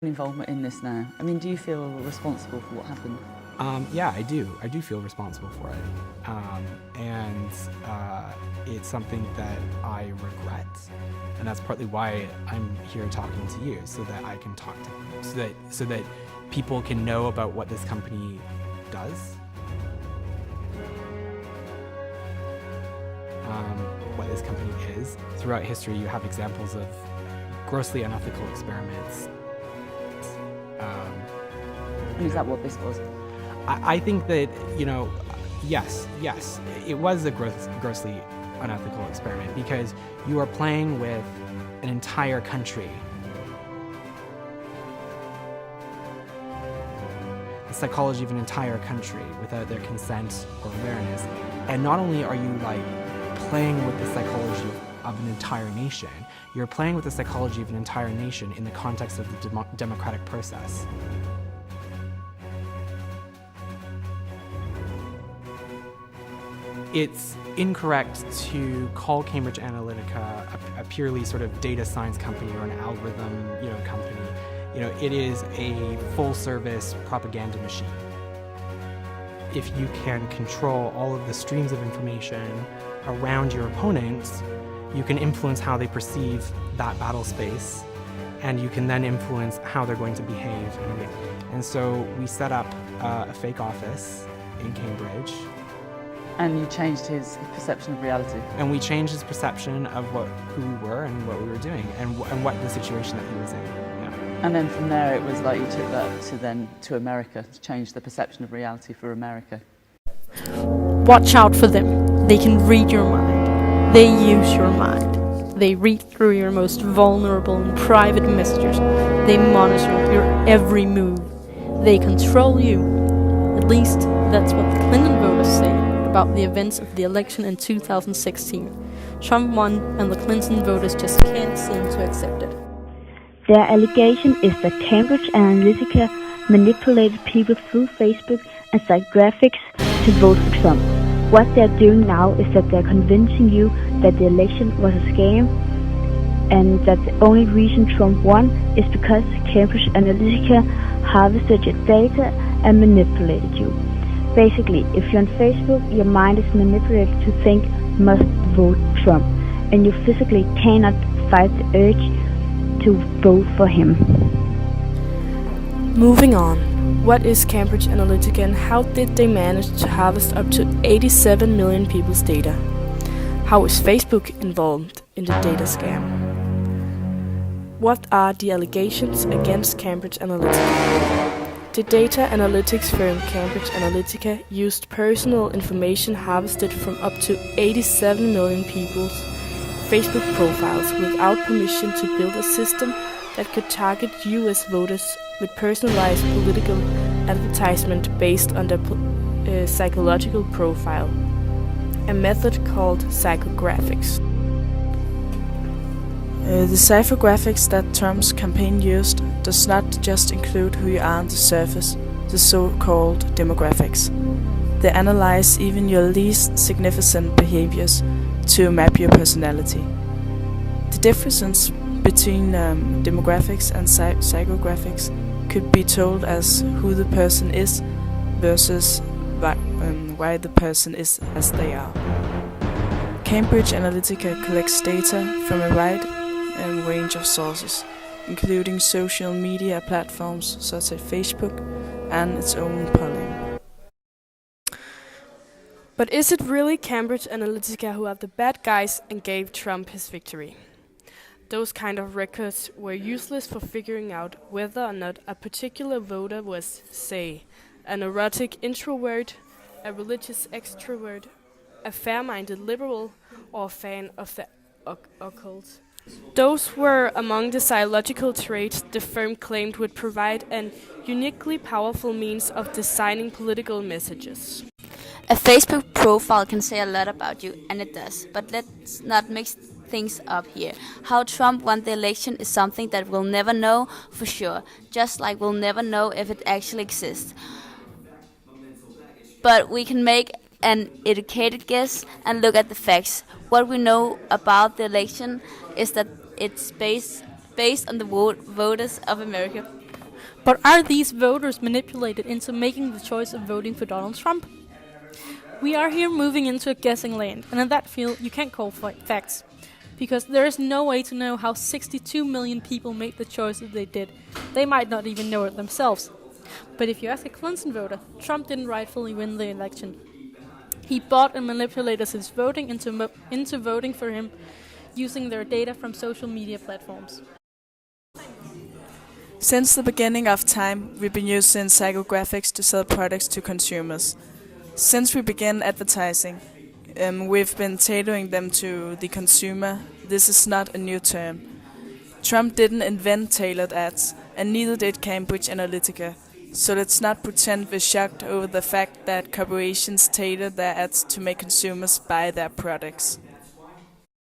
involvement in this now. I mean, do you feel responsible for what happened? Yeah, I do. I do feel responsible for it. And it's something that I regret. And that's partly why I'm here talking to you, so that I can talk to you, so that people can know about what this company does, what this company is. Throughout history, you have examples of grossly unethical experiments. And is that what this was? I think that, yes, it was a grossly unethical experiment, because you are playing with an entire country. The psychology of an entire country without their consent or awareness. And not only are you playing with the psychology of an entire nation, you're playing with the psychology of an entire nation in the context of the democratic process. It's incorrect to call Cambridge Analytica a purely sort of data science company or an algorithm, company. It is a full-service propaganda machine. If you can control all of the streams of information around your opponents, you can influence how they perceive that battle space, and you can then influence how they're going to behave. And so we set up a fake office in Cambridge. And you changed his perception of reality. And we changed his perception of who we were and what we were doing, and what the situation that he was in. Yeah. And then from there, it was like you took that to America, to change the perception of reality for America. Watch out for them. They can read your mind. They use your mind. They read through your most vulnerable and private messages. They monitor your every move. They control you. At least that's what the Clinton voters say about the events of the election in 2016. Trump won, and the Clinton voters just can't seem to accept it. Their allegation is that Cambridge Analytica manipulated people through Facebook and psychographics to vote for Trump. What they're doing now is that they're convincing you that the election was a scam, and that the only reason Trump won is because Cambridge Analytica harvested your data and manipulated you. Basically, if you're on Facebook, your mind is manipulated to think must vote Trump, and you physically cannot fight the urge to vote for him. Moving on, what is Cambridge Analytica and how did they manage to harvest up to 87 million people's data? How is Facebook involved in the data scam? What are the allegations against Cambridge Analytica? The data analytics firm Cambridge Analytica used personal information harvested from up to 87 million people's Facebook profiles without permission to build a system that could target US voters with personalized political advertisement based on their psychological profile, a method called psychographics. The psychographics that Trump's campaign used does not just include who you are on the surface, the so-called demographics. They analyze even your least significant behaviors to map your personality. The difference between demographics and psychographics could be told as who the person is versus why the person is as they are. Cambridge Analytica collects data from a wide range of sources, including social media platforms such as Facebook and its own polling. But is it really Cambridge Analytica who are the bad guys and gave Trump his victory? Those kind of records were useless for figuring out whether or not a particular voter was, say, a neurotic introvert, a religious extrovert, a fair-minded liberal, or a fan of the occult. Those were among the psychological traits the firm claimed would provide an uniquely powerful means of designing political messages. A Facebook profile can say a lot about you, and it does, but let's not mix things up here. How Trump won the election is something that we'll never know for sure, just like we'll never know if it actually exists. But we can make an educated guess and look at the facts. What we know about the election is that it's based on the voters of America. But are these voters manipulated into making the choice of voting for Donald Trump? We are here moving into a guessing land, and in that field you can't call facts, because there is no way to know how 62 million people made the choices they did. They might not even know it themselves. But if you ask a Clinton voter, Trump didn't rightfully win the election. He bought and manipulated his voting into voting for him using their data from social media platforms. Since the beginning of time, we've been using psychographics to sell products to consumers. Since we began advertising, we've been tailoring them to the consumer. This is not a new term. Trump didn't invent tailored ads, and neither did Cambridge Analytica. So let's not pretend we're shocked over the fact that corporations tailor their ads to make consumers buy their products.